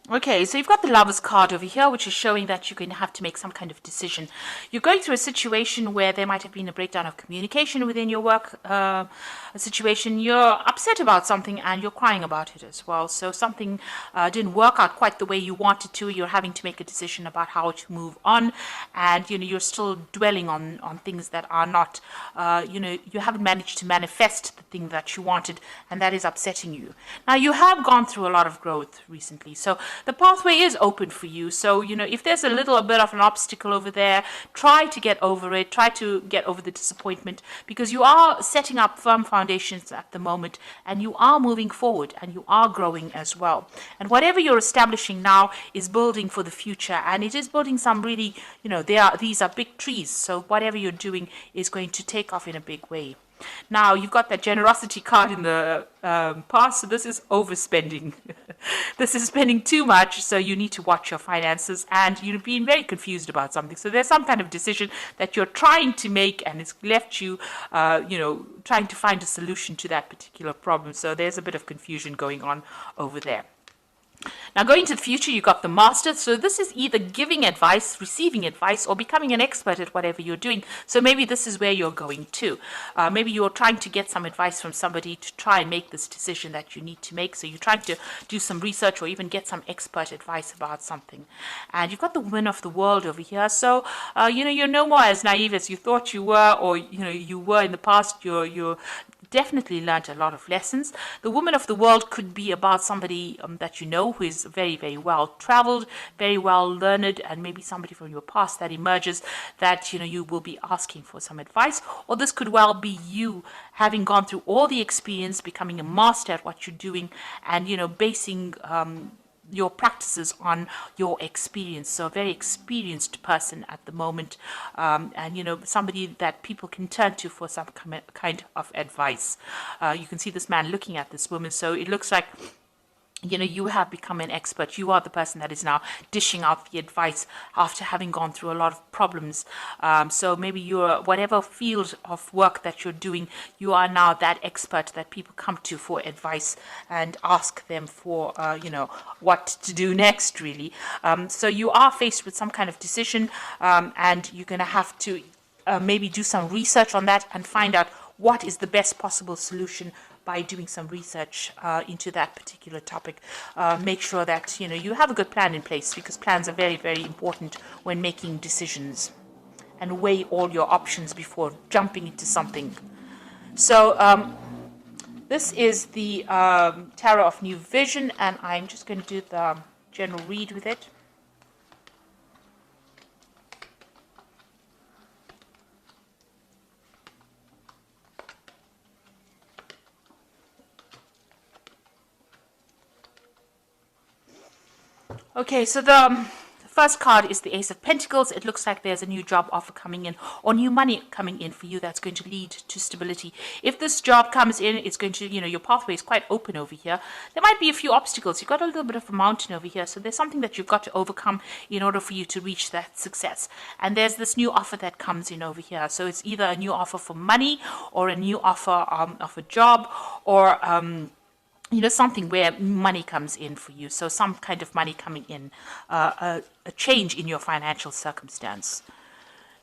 Okay, so you've got the Lovers card over here, which is showing that you're going to have to make some kind of decision. You're going through a situation where there might have been a breakdown of communication within your work a situation. You're upset about something and you're crying about it as well. So something didn't work out quite the way you wanted to. You're having to make a decision about how to move on, and you're still dwelling on things that are not. You haven't managed to manifest the thing that you wanted, and that is upsetting you. Now you have gone through a lot of growth recently, so the pathway is open for you. So, if there's a little bit of an obstacle over there, try to get over it, try to get over the disappointment, because you are setting up firm foundations at the moment, and you are moving forward, and you are growing as well. And whatever you're establishing now is building for the future, and it is building some really, these are big trees. So whatever you're doing is going to take off in a big way. Now, you've got that generosity card in the past, so this is overspending. This is spending too much, so you need to watch your finances, and you're being very confused about something. So there's some kind of decision that you're trying to make, and it's left you, trying to find a solution to that particular problem. So there's a bit of confusion going on over there. Now, going to the future, you got the master. So this is either giving advice, receiving advice, or becoming an expert at whatever you're doing. So maybe this is where you're going to. Maybe you're trying to get some advice from somebody to try and make this decision that you need to make. So you're trying to do some research or even get some expert advice about something. And you've got the woman of the world over here. So, you're no more as naive as you thought you were, or, you were in the past. You're definitely learned a lot of lessons. The woman of the world could be about somebody that you know who is very, very well traveled, very well learned, and maybe somebody from your past that emerges that you will be asking for some advice. Or this could well be you having gone through all the experience, becoming a master at what you're doing, and basing your practices on your experience. So a very experienced person at the moment, and somebody that people can turn to for some kind of advice. You can see this man looking at this woman, so it looks like you have become an expert. You are the person that is now dishing out the advice after having gone through a lot of problems. So maybe you're, whatever field of work that you're doing, you are now that expert that people come to for advice and ask them for, what to do next, really. So you are faced with some kind of decision, and you're going to have to maybe do some research on that and find out what is the best possible solution by doing some research into that particular topic. Make sure that you have a good plan in place, because plans are very, very important when making decisions, and weigh all your options before jumping into something. So this is the Tarot of New Vision, and I'm just going to do the general read with it. Okay, so the first card is the Ace of Pentacles. It looks like there's a new job offer coming in, or new money coming in for you that's going to lead to stability. If this job comes in, it's going to, your pathway is quite open over here. There might be a few obstacles. You've got a little bit of a mountain over here, so there's something that you've got to overcome in order for you to reach that success. And there's this new offer that comes in over here. So it's either a new offer for money, or a new offer of a job, or something where money comes in for you. So some kind of money coming in, a change in your financial circumstance.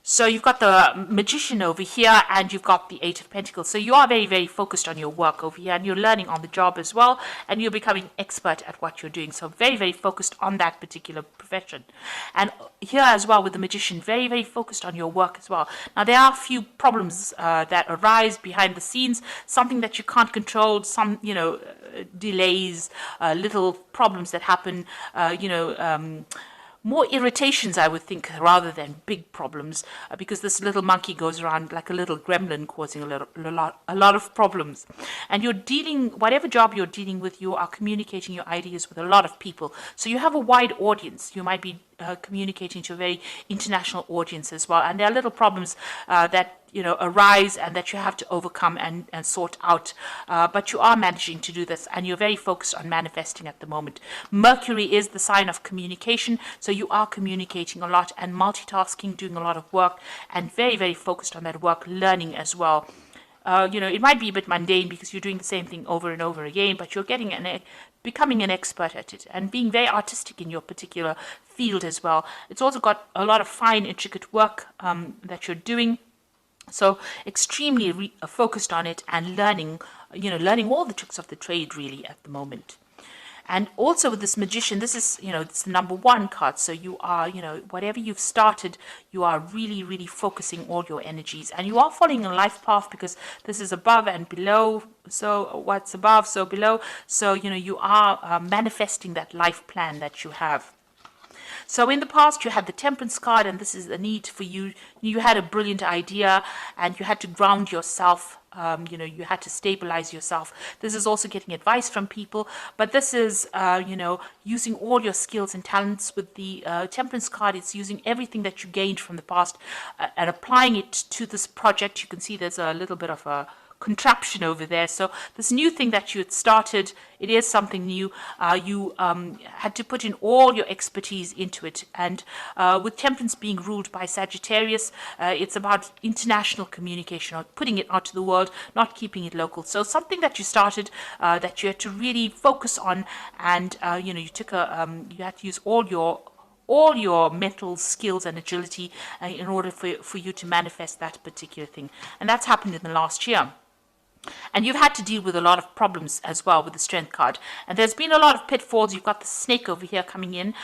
So you've got the Magician over here, and you've got the Eight of Pentacles. So you are very, very focused on your work over here, and you're learning on the job as well, and you're becoming expert at what you're doing. So very, very focused on that particular profession. And here as well with the Magician, very, very focused on your work as well. Now, there are a few problems that arise behind the scenes, something that you can't control, some, delays, little problems that happen, more irritations, I would think, rather than big problems, because this little monkey goes around like a little gremlin, causing a lot of problems. And you're dealing, whatever job you're dealing with, you are communicating your ideas with a lot of people. So you have a wide audience. You might be communicating to a very international audience as well. And there are little problems that arise and that you have to overcome and sort out. But you are managing to do this, and you're very focused on manifesting at the moment. Mercury is the sign of communication, so you are communicating a lot and multitasking, doing a lot of work, and very, very focused on that work, learning as well. it might be a bit mundane because you're doing the same thing over and over again, but you're becoming an expert at it and being very artistic in your particular field as well. It's also got a lot of fine, intricate work that you're doing. So extremely focused on it and learning all the tricks of the trade really at the moment. And also with this magician, this is, it's the number 1 card. So you are, whatever you've started, you are really, really focusing all your energies. And you are following a life path because this is above and below. So what's above, so below. So, you are manifesting that life plan that you have. So in the past, you had the Temperance card, and this is a need for you. You had a brilliant idea, and you had to ground yourself. You had to stabilize yourself. This is also getting advice from people, but this is, using all your skills and talents. With the Temperance card, it's using everything that you gained from the past and applying it to this project. You can see there's a little bit of a contraption over there. So this new thing that you had started, it is something new. You had to put in all your expertise into it. And with Temperance being ruled by Sagittarius, it's about international communication, or putting it out to the world, not keeping it local. So something that you started that you had to really focus on, and you had to use all your mental skills and agility in order for you to manifest that particular thing. And that's happened in the last year. And you've had to deal with a lot of problems as well with the Strength card. And there's been a lot of pitfalls. You've got the snake over here coming in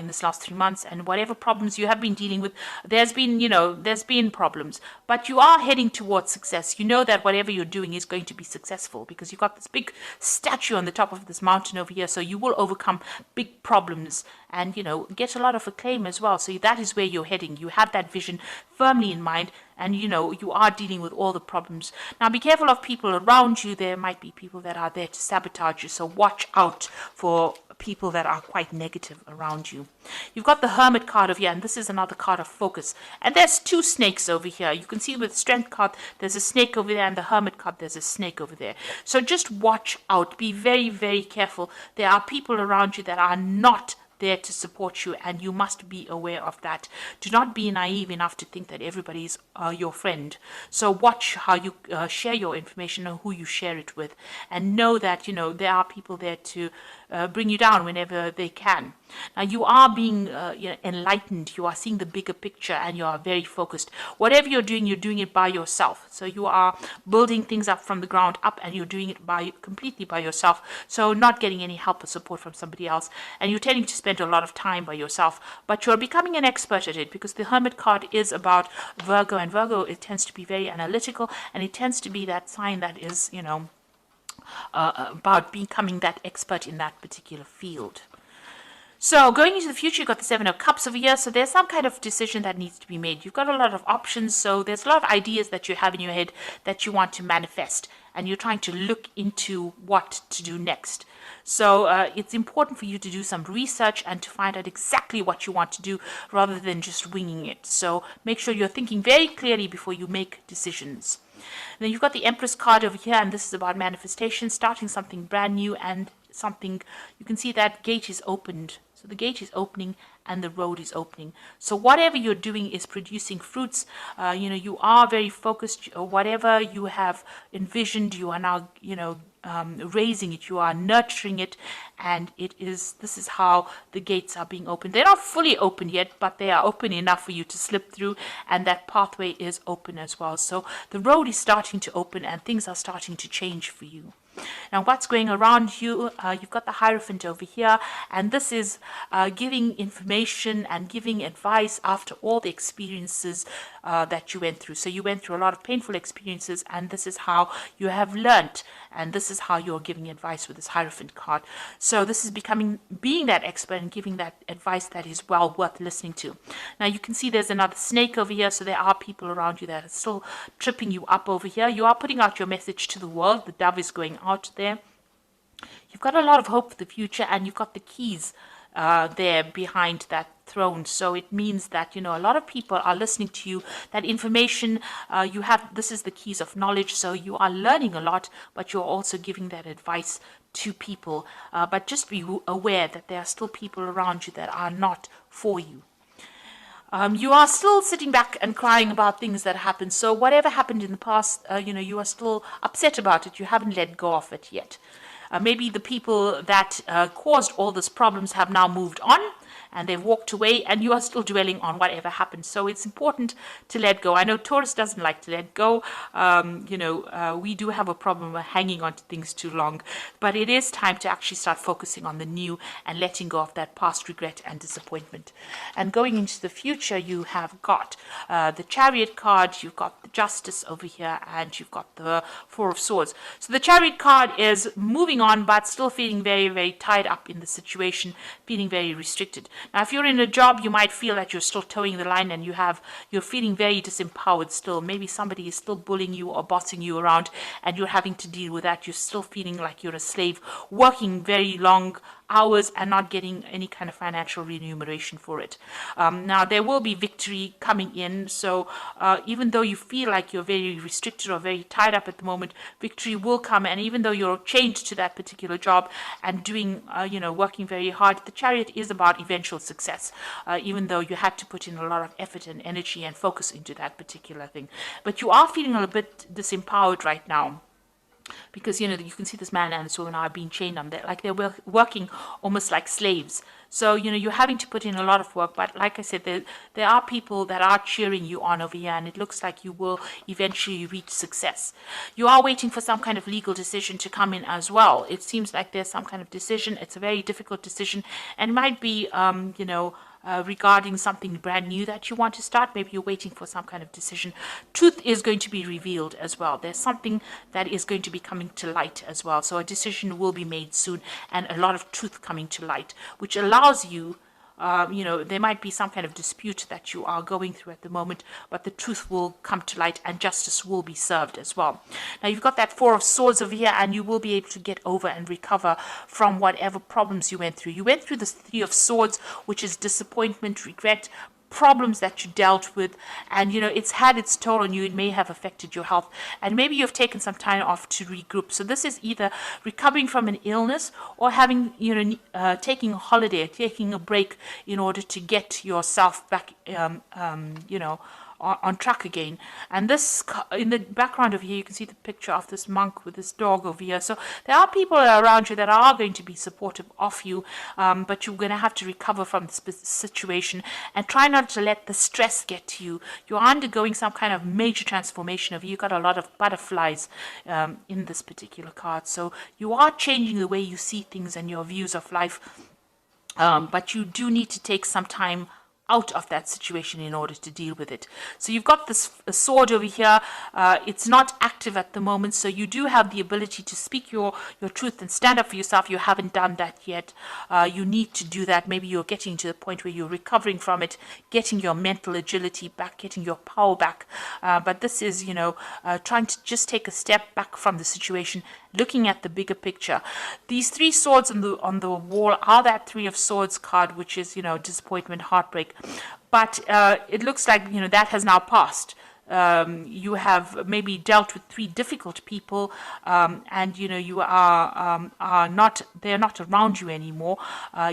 this last 3 months. And whatever problems you have been dealing with, there's been problems. But you are heading towards success. You know that whatever you're doing is going to be successful because you've got this big statue on the top of this mountain over here. So you will overcome big problems and, get a lot of acclaim as well. So that is where you're heading. You have that vision firmly in mind. And, you are dealing with all the problems. Now, be careful of people around you. There might be people that are there to sabotage you. So watch out for people that are quite negative around you. You've got the Hermit card over here, and this is another card of focus. And there's 2 snakes over here. You can see with the Strength card, there's a snake over there, and the Hermit card, there's a snake over there. So just watch out. Be very, very careful. There are people around you that are not there to support you, and you must be aware of that. Do not be naive enough to think that everybody is your friend. So watch how you share your information and who you share it with, and know that there are people there to bring you down whenever they can. Now you are being enlightened. You are seeing the bigger picture, and you are very focused. Whatever you're doing it by yourself. So you are building things up from the ground up, and you're doing it completely by yourself. So not getting any help or support from somebody else, and you're tending to spend a lot of time by yourself. But you're becoming an expert at it because the Hermit card is about Virgo, and Virgo, it tends to be very analytical, and it tends to be that sign that is about becoming that expert in that particular field. So going into the future, you've got the 7 of Cups over here. So there's some kind of decision that needs to be made. You've got a lot of options. So there's a lot of ideas that you have in your head that you want to manifest. And you're trying to look into what to do next. So it's important for you to do some research and to find out exactly what you want to do rather than just winging it. So make sure you're thinking very clearly before you make decisions. And then you've got the Empress card over here, and this is about manifestation, starting something brand new, and something, you can see that gate is opened. So the gate is opening and the road is opening. So whatever you're doing is producing fruits. You are very focused. Whatever you have envisioned, you are now, raising it. You are nurturing it, and this is how the gates are being opened. They're not fully open yet, but they are open enough for you to slip through, and that pathway is open as well. So the road is starting to open, and things are starting to change for you. Now, what's going around you? You've got the Hierophant over here, and this is giving information and giving advice after all the experiences that you went through. So you went through a lot of painful experiences, and this is how you have learnt, and this is how you're giving advice with this Hierophant card. So this is being that expert and giving that advice that is well worth listening to. Now you can see there's another snake over here, so there are people around you that are still tripping you up over here. You are putting out your message to the world. The dove is going out there. You've got a lot of hope for the future, and you've got the keys there behind that throne. So it means that a lot of people are listening to you. That information you have, this is the keys of knowledge. So you are learning a lot, but you're also giving that advice to people. But just be aware that there are still people around you that are not for you. You are still sitting back and crying about things that happened. So whatever happened in the past, you are still upset about it. You haven't let go of it yet. Maybe the people that caused all these problems have now moved on and they've walked away, and you are still dwelling on whatever happened. So it's important to let go. I know Taurus doesn't like to let go. We do have a problem with hanging on to things too long, but it is time to actually start focusing on the new and letting go of that past regret and disappointment. And going into the future, you have got the Chariot card, you've got the Justice over here, and you've got the Four of Swords. So the Chariot card is moving on, but still feeling very, very tied up in the situation, feeling very restricted. Now, if you're in a job, you might feel that you're still towing the line and you're feeling very disempowered still. Maybe somebody is still bullying you or bossing you around and you're having to deal with that. You're still feeling like you're a slave, working very long hours and not getting any kind of financial remuneration for it. Now, there will be victory coming in. So even though you feel like you're very restricted or very tied up at the moment, victory will come. And even though you're chained to that particular job and doing, working very hard, the Chariot is about eventual success, even though you had to put in a lot of effort and energy and focus into that particular thing. But you are feeling a little bit disempowered right now, because you can see this man and this woman are being chained on there, like they're working almost like slaves. So you're having to put in a lot of work, but like I said, there are people that are cheering you on over here, and it looks like you will eventually reach success. You are waiting for some kind of legal decision to come in as well. It seems like there's some kind of decision. It's a very difficult decision, and it might be regarding something brand new that you want to start. Maybe you're waiting for some kind of decision. Truth is going to be revealed as well. There's something that is going to be coming to light as well. So a decision will be made soon, and a lot of truth coming to light, which allows you, there might be some kind of dispute that you are going through at the moment, but the truth will come to light and justice will be served as well. Now, you've got that Four of Swords over here, and you will be able to get over and recover from whatever problems you went through. You went through the Three of Swords, which is disappointment, regret, problems that you dealt with, and it's had its toll on you. It may have affected your health, and maybe you've taken some time off to regroup. So this is either recovering from an illness or having taking a holiday, taking a break in order to get yourself back on track again. And this, in the background over here, you can see the picture of this monk with this dog over here. So there are people around you that are going to be supportive of you, but you're going to have to recover from this situation and try not to let the stress get to you. You're undergoing some kind of major transformation of you. You've got a lot of butterflies in this particular card. So you are changing the way you see things and your views of life, but you do need to take some time out of that situation in order to deal with it. So you've got this sword over here. It's not active at the moment, so you do have the ability to speak your truth and stand up for yourself. You haven't done that yet. You need to do that. Maybe you're getting to the point where you're recovering from it, getting your mental agility back, getting your power back. But this is, trying to just take a step back from the situation, looking at the bigger picture. These three swords on the wall are that Three of Swords card, which is, disappointment, heartbreak. But it looks like, that has now passed. You have maybe dealt with three difficult people, and you are not, they're not around you anymore.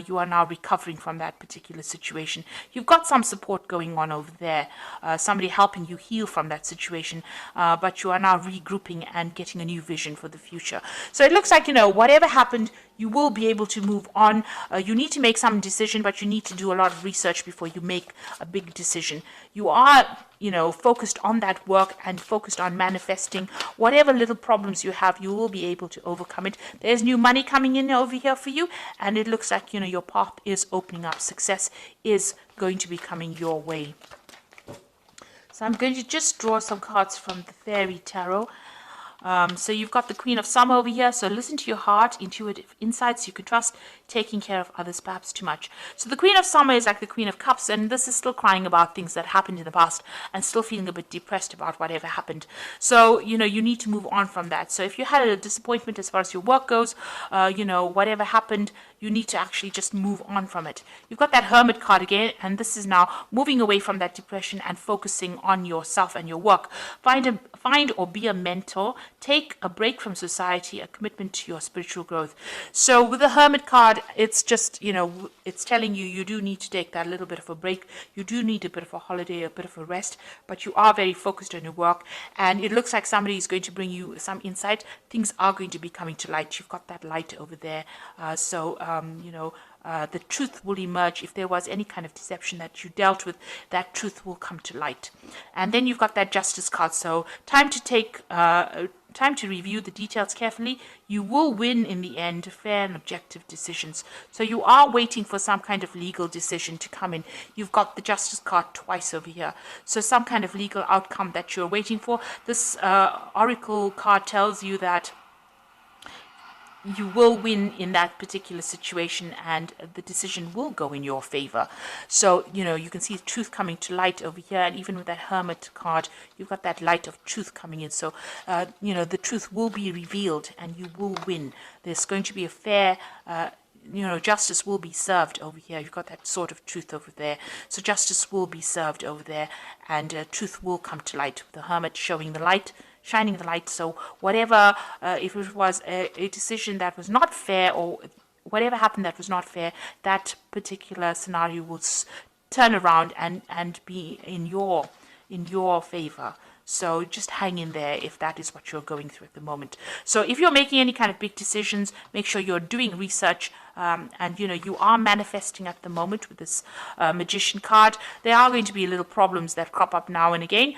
You are now recovering from that particular situation. You've got some support going on over there, somebody helping you heal from that situation, but you are now regrouping and getting a new vision for the future. So it looks like, whatever happened, you will be able to move on. You need to make some decision, but you need to do a lot of research before you make a big decision. You are, focused on that work and focused on manifesting whatever little problems you have. You will be able to overcome it. There's new money coming in over here for you, and it looks like, your path is opening up. Success is going to be coming your way. So I'm going to just draw some cards from the Fairy Tarot. So you've got the Queen of Summer over here. So listen to your heart, intuitive insights you can trust, taking care of others perhaps too much. So the Queen of Summer is like the Queen of Cups, and this is still crying about things that happened in the past and still feeling a bit depressed about whatever happened. So, you need to move on from that. So if you had a disappointment as far as your work goes, whatever happened, you need to actually just move on from it. You've got that Hermit card again, and this is now moving away from that depression and focusing on yourself and your work. Find or be a mentor. Take a break from society, a commitment to your spiritual growth. So with the Hermit card, it's just, it's telling you you do need to take that little bit of a break. You do need a bit of a holiday, a bit of a rest, but you are very focused on your work, and it looks like somebody is going to bring you some insight. Things are going to be coming to light. You've got that light over there. The truth will emerge. If there was any kind of deception that you dealt with, that truth will come to light. And then you've got that Justice card. So time to review the details carefully. You will win in the end, fair and objective decisions. So you are waiting for some kind of legal decision to come in. You've got the Justice card twice over here. So some kind of legal outcome that you're waiting for. This Oracle card tells you that you will win in that particular situation, and the decision will go in your favor. So, you can see truth coming to light over here, and even with that Hermit card, you've got that light of truth coming in. So, the truth will be revealed and you will win. There's going to be a fair justice will be served over here. You've got that sort of truth over there. So justice will be served over there, and truth will come to light. The Hermit showing the light, shining the light. So whatever, if it was a decision that was not fair, or whatever happened that was not fair, that particular scenario will turn around and be in your favor. So just hang in there if that is what you're going through at the moment. So if you're making any kind of big decisions, make sure you're doing research, and you are manifesting at the moment with this Magician card. There are going to be little problems that crop up now and again,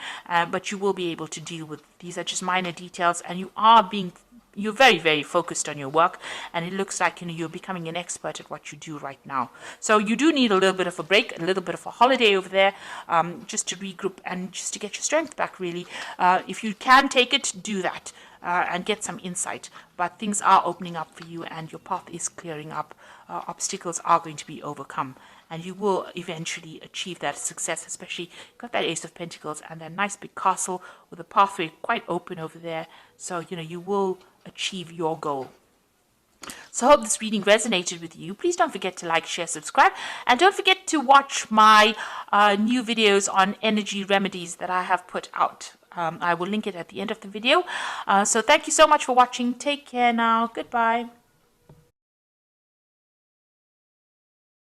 but you will be able to deal with. These are just minor details, and you're very, very focused on your work, and it looks like you're becoming an expert at what you do right now. So you do need a little bit of a break, a little bit of a holiday over there, just to regroup and just to get your strength back, really. If you can take it, do that, and get some insight. But things are opening up for you, and your path is clearing up. Obstacles are going to be overcome, and you will eventually achieve that success. Especially, you've got that Ace of Pentacles and that nice big castle with a pathway quite open over there. So you will achieve your goal. So I hope this reading resonated with you. Please don't forget to like, share, subscribe, and don't forget to watch my new videos on energy remedies that I have put out. I will link it at the end of the video. So thank you so much for watching. Take care now. Goodbye.